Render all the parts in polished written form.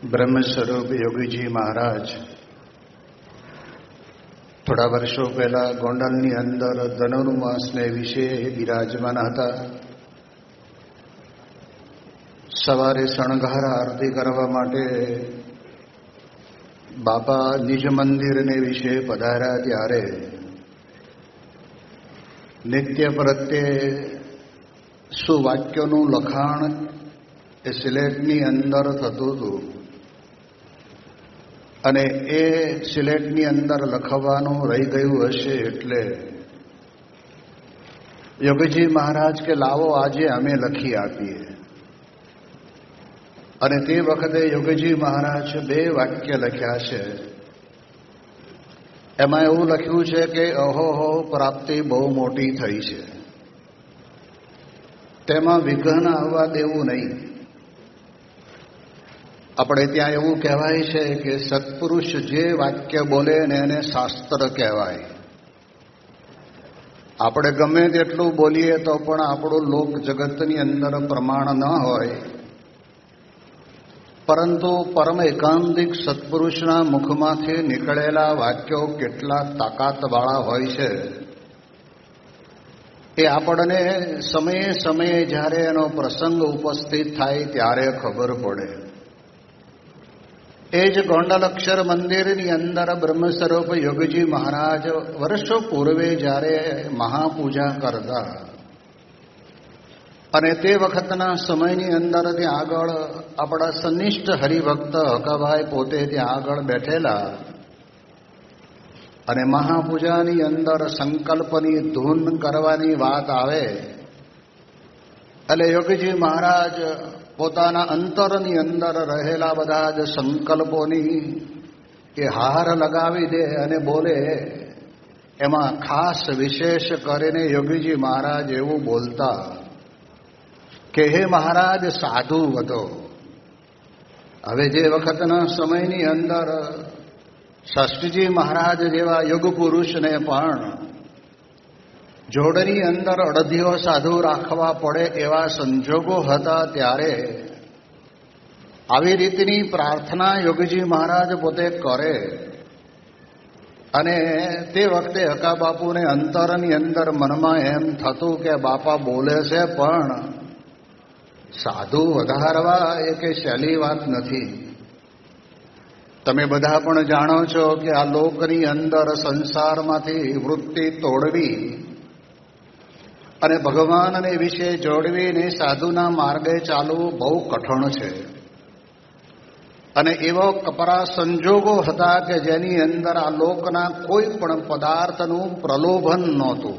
બ્રહ્મ સ્વરૂપ યોગીજી મહારાજ થોડા વર્ષો પહેલા ગોંડલની અંદર ધનુર્માસને વિશે બિરાજમાન હતા. સવારે શણગાર આરતી કરવા માટે બાપા નિજ મંદિરને વિશે પધાર્યા ત્યારે નિત્ય પ્રત્યે સુવાક્યોનું લખાણ એ સિલેટની અંદર થતું હતું અને એ સિલેટની અંદર લખવાનું રહી ગયું હશે એટલે યોગીજી મહારાજ કે લાવો આજે અમે લખી આપીએ. અને તે વખતે યોગીજી મહારાજ 2 વાક્ય લખ્યા છે. એમાં એવું લખ્યું છે કે અહોહો પ્રાપ્તિ બહુ મોટી થઈ છે, તેમાં વિઘ્ન આવવા દેવું નહીં. આપણે ત્યાં એવું કહેવાય છે કે સત્પુરુષ જે વાક્ય બોલે ને એને શાસ્ત્ર કહેવાય. આપણે ગમે તેટલું બોલીએ તો પણ આપણું લોક જગતની અંદર પ્રમાણ ન હોય, પરંતુ પરમ એકાંતિક સત્પુરુષના મુખમાંથી નીકળેલા વાક્યો કેટલા તાકાતવાળા હોય છે એ આપણને સમયે સમયે જ્યારે એનો પ્રસંગ ઉપસ્થિત થાય ત્યારે ખબર પડે. એ જ ગોંડલ અક્ષર મંદિરની અંદર બ્રહ્મ સ્વરૂપ યોગીજી મહારાજ વર્ષો પૂર્વે જ્યારે મહાપૂજા કરતા અને તે વખતના સમયની અંદર ત્યાં આગળ આપણા સનિષ્ઠ હરિભક્ત હકાભાઈ પોતે ત્યાં આગળ બેઠેલા અને મહાપૂજાની અંદર સંકલ્પની ધૂન કરવાની વાત આવે એટલે યોગીજી મહારાજ પોતાના અંતરની અંદર રહેલા બધા જ સંકલ્પોની એ હાર લગાવી દે અને બોલે. એમાં ખાસ વિશેષ કરીને યોગીજી મહારાજ એવું બોલતા કે હે મહારાજ સાધુ હતો. હવે જે વખતના સમયની અંદર ષષ્ઠજી મહારાજ જેવા યુગ પુરુષને પણ જોડની અંદર અડધીઓ સાધુ રાખવા પડે એવા સંજોગો હતા ત્યારે આવી રીતની પ્રાર્થના યોગીજી મહારાજ પોતે કરે અને તે વખતે હકા બાપુને અંતરની અંદર મનમાં એમ થતું કે બાપા બોલે છે પણ સાધુ વધારવા એ કે સહેલી વાત નથી. તમે બધા પણ જાણો છો કે આ લોકની અંદર સંસારમાંથી વૃત્તિ તોડવી અને ભગવાનને વિશે જોડવીને સાધુના માર્ગે ચાલવું બહુ કઠણ છે. અને એવો કપરા સંજોગો હતા કે જેની અંદર આ લોકના કોઈ પણ પદાર્થનું પ્રલોભન નહોતું.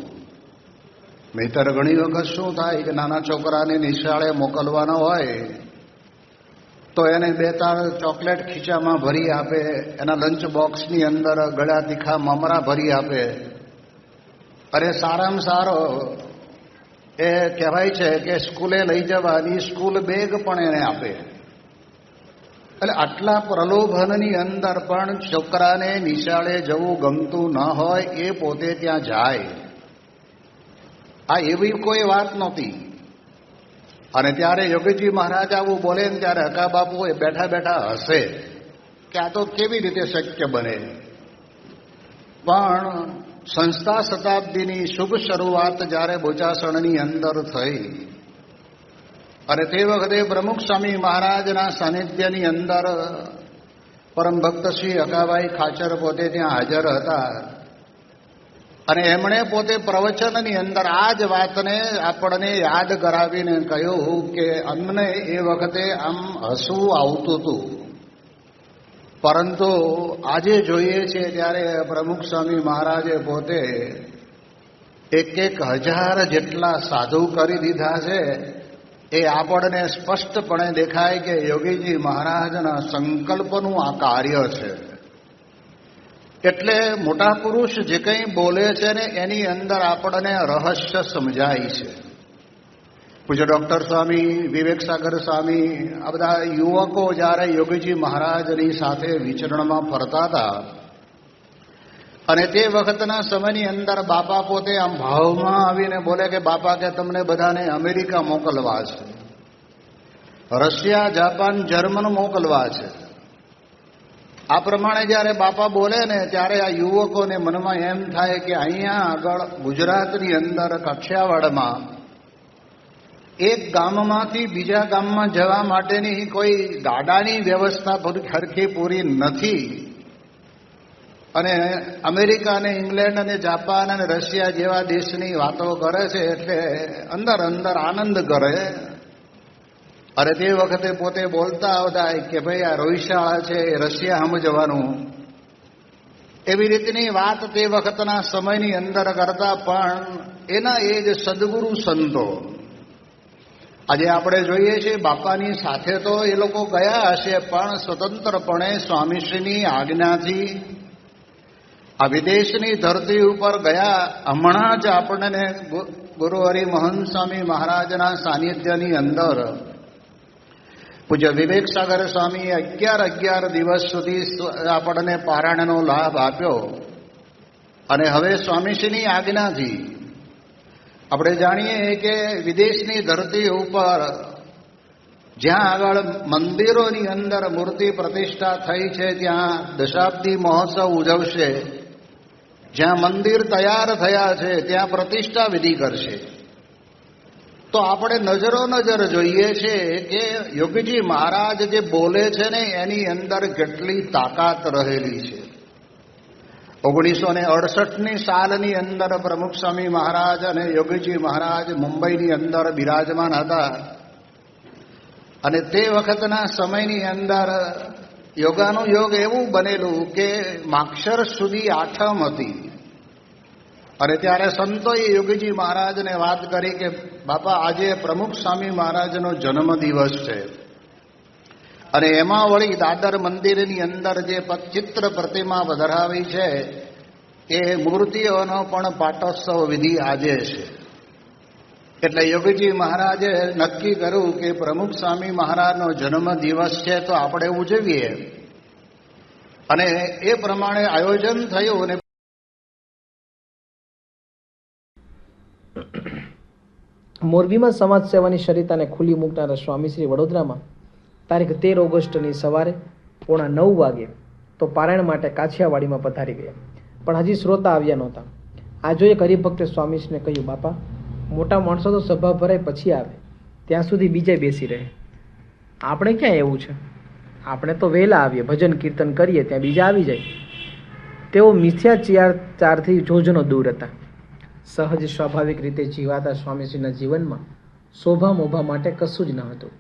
નહીંતર ઘણી વખત શું થાય કે નાના છોકરાને નિશાળે મોકલવાનો હોય તો એને 2-4 ચોકલેટ ખીચામાં ભરી આપે, એના લંચ બોક્સની અંદર ગળા તીખા મમરા ભરી આપે અને સારામાં સારો એ કહેવાય છે કે સ્કૂલે લઈ જવાની સ્કૂલ બેગ પણ એને આપે. એટલે આટલા પ્રલોભનની અંદર પણ છોકરાને નિશાળે જવું ગમતું ન હોય એ પોતે ત્યાં જાય. આ એવી કોઈ વાત નહોતી. અને ત્યારે યોગીજી મહારાજ આવું બોલે ને ત્યારે હકા બાપુ એ બેઠા બેઠા હસે કે આ તો કેવી રીતે શક્ય બને. પણ સંસ્થા શતાબ્દીની શુભ શરૂઆત જ્યારે બોચાસણની અંદર થઈ અને તે વખતે પ્રમુખ સ્વામી મહારાજના સાનિધ્યની અંદર પરમ ભક્ત શ્રી હકાભાઈ ખાચર પોતે ત્યાં હાજર હતા અને એમણે પોતે પ્રવચનની અંદર આ જ વાતને આપણને યાદ કરાવીને કહ્યું કે અમને એ વખતે આમ હસવું આવતું હતું, પરંતુ આજે જોઈએ છીએ ત્યારે પ્રમુખ સ્વામી મહારાજે પોતે 1,000 જેટલા સાધુ કરી દીધા છે. એ આપણને સ્પષ્ટપણે દેખાય કે યોગીજી મહારાજના સંકલ્પનું આ કાર્ય છે. એટલે મોટા પુરુષ જે કંઈ બોલે છે ને એની અંદર આપણને રહસ્ય સમજાય છે. પૂજ્ય ડૉક્ટર સ્વામી, વિવેક સાગર સ્વામી, આ બધા યુવકો જ્યારે યોગીજી મહારાજની સાથે વિચરણમાં ફરતા હતા અને તે વખતના સમયની અંદર બાપા પોતે આમ ભાવમાં આવીને બોલે કે બાપા કે તમને બધાને અમેરિકા મોકલવા છે, રશિયા, જાપાન, જર્મન મોકલવા છે. આ પ્રમાણે જ્યારે બાપા બોલે ને ત્યારે આ યુવકોને મનમાં એમ થાય કે અહીંયા આગળ ગુજરાતની અંદર કાઠિયાવાડમાં એક ગામમાંથી બીજા ગામમાં જવા માટેની કોઈ ગાડાની વ્યવસ્થા સરખી પૂરી નથી. અને અમેરિકા અને ઇંગ્લેન્ડ અને જાપાન અને રશિયા જેવા દેશની વાતો કરે છે એટલે અંદર અંદર આનંદ કરે. અરે તે વખતે પોતે બોલતા હતા કે ભાઈ આ રોહિશાળા છે એ રશિયા સમજવાનું, એવી રીતની વાત તે વખતના સમયની અંદર કરતા. પણ એના એ જ સદગુરુ સંતો આજે આપણે જોઈએ છીએ બાપાની સાથે તો એ લોકો ગયા હશે, પણ સ્વતંત્રપણે સ્વામીશ્રીની આજ્ઞાથી આ વિદેશની ધરતી ઉપર ગયા. હમણાં જ આપણને ગુરુ હરિમહંત સ્વામી મહારાજના સાનિધ્યની અંદર પૂજ્ય વિવેક સાગર સ્વામીએ 11 દિવસ સુધી આપણને પારાયણનો લાભ આપ્યો. અને હવે સ્વામીશ્રીની આજ્ઞાથી આપણે જાણીએ કે વિદેશની ધરતી ઉપર જ્યાં આગળ મંદિરોની અંદર મૂર્તિ પ્રતિષ્ઠા થઈ છે ત્યાં દશાબ્દી મહોત્સવ ઉજવશે. જ્યાં મંદિર તૈયાર થયા છે ત્યાં પ્રતિષ્ઠા વિધિ કરશે. તો આપણે નજર જોઈએ છે કે યોગીજી મહારાજ જે બોલે છે ને એની અંદર કેટલી તાકાત રહેલી છે. 1968ની સાલની અંદર પ્રમુખ સ્વામી મહારાજ અને યોગીજી મહારાજ મુંબઈની અંદર બિરાજમાન હતા. અને તે વખતના સમયની અંદર યોગાનું યોગ એવું બનેલું કે માક્ષર સુધી આઠમ હતી. અને ત્યારે સંતોએ યોગીજી મહારાજને વાત કરી કે બાપા આજે પ્રમુખ સ્વામી મહારાજનો જન્મદિવસ છે અને એમાં વળી દાદર મંદિરની અંદર જે ચિત્ર પ્રતિમા વધારાવી છે એ મૂર્તિઓનો પણ પાટોત્સવ વિધિ આજે છે. એટલે યોગીજી મહારાજે નક્કી કર્યું કે પ્રમુખ સ્વામી મહારાજનો જન્મદિવસ છે તો આપણે ઉજવીએ. અને એ પ્રમાણે આયોજન થયું. અને મોરબીમાં સમાજ સેવાની શરીતાને ખુલ્લી મૂકનારા સ્વામીશ્રી વડોદરામાં તારીખ 13 ઓગસ્ટની સવારે 8:45 વાગે તો પારાયણ માટે કાછિયાવાડીમાં પધારી ગયા. પણ હજી શ્રોતા આવ્યા નહોતા. આ જોઈ એક હરિભક્તે સ્વામીશ્રીને કહ્યું, બાપા મોટા માણસો તો સભા ભરાય પછી આવે, ત્યાં સુધી બીજે બેસી રહે. આપણે ક્યાં એવું છે? આપણે તો વહેલા આવીએ, ભજન કીર્તન કરીએ, ત્યાં બીજા આવી જાય. તેઓ મિથ્યાચારથી જોજનો દૂર હતા. સહજ સ્વાભાવિક રીતે જીવાતા સ્વામીશ્રીના જીવનમાં શોભા મોભા માટે કશું જ ન હતું.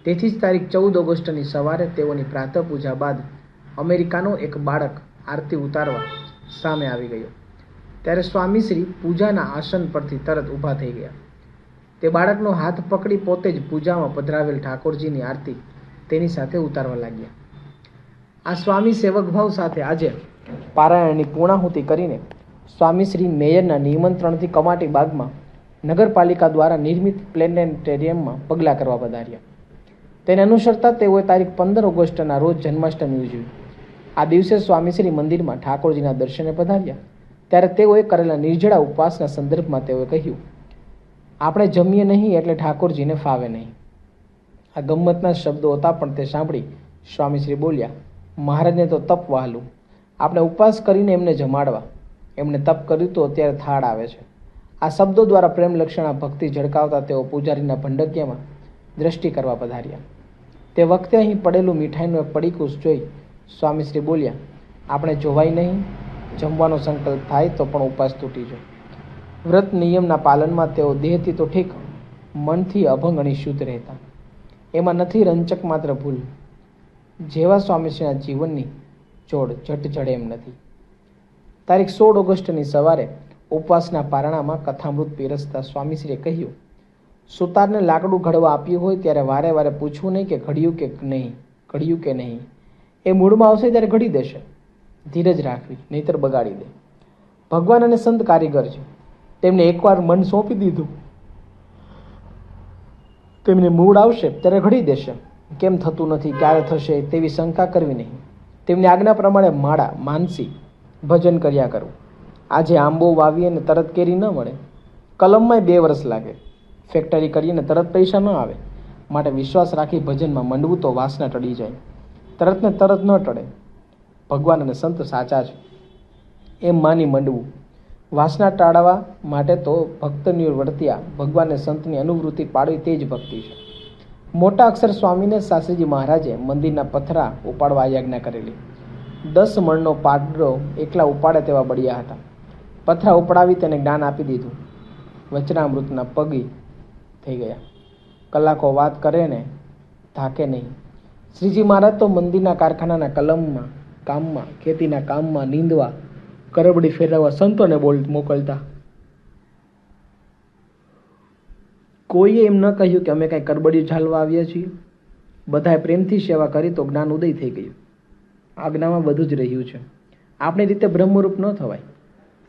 તેથી જ તારીખ 14 ઓગસ્ટની સવારે તેઓની પ્રાતઃ પૂજા બાદ અમેરિકાનો એક બાળક આરતી ઉતારવા સામે આવી ગયો. ત્યારે સ્વામીશ્રી પૂજાના આસન પરથી તરત ઊભા થઈ ગયા. તે બાળકનો હાથ પકડી પોતે જ પૂજામાં પધરાવેલ ઠાકોરજીની આરતી તેની સાથે ઉતારવા લાગ્યા. આ સ્વામી સેવકભાવ સાથે આજે પારાયણની પૂર્ણાહુતિ કરીને સ્વામીશ્રી મેયરના નિમંત્રણથી કમાટી બાગમાં નગરપાલિકા દ્વારા નિર્મિત પ્લેનેટેરિયમમાં પગલાં કરવા પધાર્યા. તેને અનુસરતા તેઓએ તારીખ 15 ઓગસ્ટના રોજ જન્માષ્ટમી ઉજવી. આ દિવસે સ્વામીશ્રી મંદિરમાં ઠાકોરજીના દર્શને પધાર્યા. ત્યારે તેઓએ કરેલા નિર્જળા ઉપવાસના સંદર્ભમાં તેઓએ કહ્યું, આપણે જમીએ નહીં એટલે ઠાકોરજીને ફાવે નહીં. આ ગમ્મતના શબ્દો હતા, પણ તે સાંભળી સ્વામીશ્રી બોલ્યા, મહારાજને તો તપ વહાલું, આપણે ઉપવાસ કરીને એમને જમાડવા. એમણે તપ કર્યું તો અત્યારે થાળ આવે છે. આ શબ્દો દ્વારા પ્રેમ લક્ષણા ભક્તિ ઝળકાવતા તેઓ પૂજારીના ભંડકિયામાં દ્રષ્ટિ કરવા પધાર્યા. તે વખતે અહીં પડેલું મીઠાઈનું એક પડીકું જોઈ સ્વામીશ્રી બોલ્યા, આપણે જોવાય નહીં, જમવાનો સંકલ્પ થાય તો પણ ઉપવાસ તૂટી જાય. વ્રત નિયમના પાલનમાં તેઓ દેહથી તો ઠીક, મનથી અભંગ અને શુદ્ધ રહેતા. એમાં નથી રંચક માત્ર ભૂલ. જેવા સ્વામીશ્રીના જીવનની જોડ જટ જડે એમ નથી. તારીખ 16 ઓગસ્ટની સવારે ઉપવાસના પારણામાં કથામૃત પીરસતા સ્વામીશ્રીએ કહ્યું, સુતારને લાકડું ઘડવા આપ્યું હોય ત્યારે વારે વારે પૂછવું નહીં કે ઘડ્યું કે નહીં. એ મૂળમાં આવશે ત્યારે ઘડી દેશે. ધીરજ રાખવી, નહીતર બગાડી દે. ભગવાન અને સંત કારીગર છે. તેમને એકવાર મન સોંપી દીધું, તેમને મૂળ આવશે ત્યારે ઘડી દેશે. કેમ થતું નથી, ક્યારે થશે તેવી શંકા કરવી નહીં. તેમની આજ્ઞા પ્રમાણે માળા માનસી ભજન કર્યા કરવું. આજે આંબો વાવીએ ને તરત કેરી ન મળે, કલમમાં 2 વર્ષ લાગે. ફેક્ટરી કરીએ ને તરત પૈસા ન આવે. માટે વિશ્વાસ રાખી ભજનમાં મંડવું તો વાસના ટળી જાય. તરત ને તરત ન ટળે. ભગવાન અને સંત સાચા છે એમ માની મંડવું. વાસના ટાળવા માટે તો ભક્તની વર્ત્યા ભગવાનને સંતની અનુવૃત્તિ પાડવી તે જ ભક્તિ છે. મોટા અક્ષર સ્વામીને શાસ્ત્રીજી મહારાજે મંદિરના પથરા ઉપાડવા આજ્ઞા કરેલી. 10 મણનો પાડો એકલા ઉપાડે તેવા બળિયા હતા. પથરા ઉપડાવી તેને જ્ઞાન આપી દીધું. વચનામૃતના પગી થઈ ગયા. કલાકો વાત કરે ને થાકે નહીં. શ્રીજી મહારાજ તો મંદિરના કારખાનાના કલમમાં કામમાં, ખેતીના કામમાં નીંદવા, કરબડી ફેરવવા સંતોને મોકલતા. કોઈએ એમ ન કહ્યું કે અમે કાંઈ કરબડી ઝાલવા આવ્યા છીએ. બધાએ પ્રેમથી સેવા કરી તો જ્ઞાન ઉદય થઈ ગયું. આજ્ઞામાં બધું જ રહ્યું છે. આપણી રીતે બ્રહ્મરૂપ ન થવાય.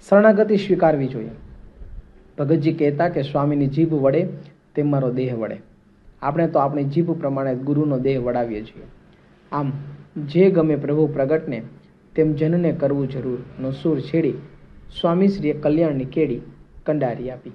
શરણાગતિ સ્વીકારવી જોઈએ. ભગતજી કહેતા કે સ્વામીની જીભ વડે તેમ મારો દેહ વડે. આપણે તો આપણી જીભ પ્રમાણે ગુરુનો દેહ વડાવીએ છીએ. આમ જે ગમે પ્રભુ પ્રગટને તેમ જનને કરવું જરૂર નો સૂર છેડી સ્વામીશ્રીએ કલ્યાણની કેડી કંડારી આપી.